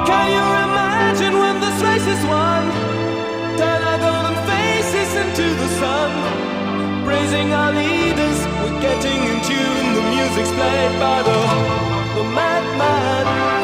Can you imagine when this race is won? Turn our golden faces into the sun, praising our leaders. We're getting in tune. The music's played by the madman.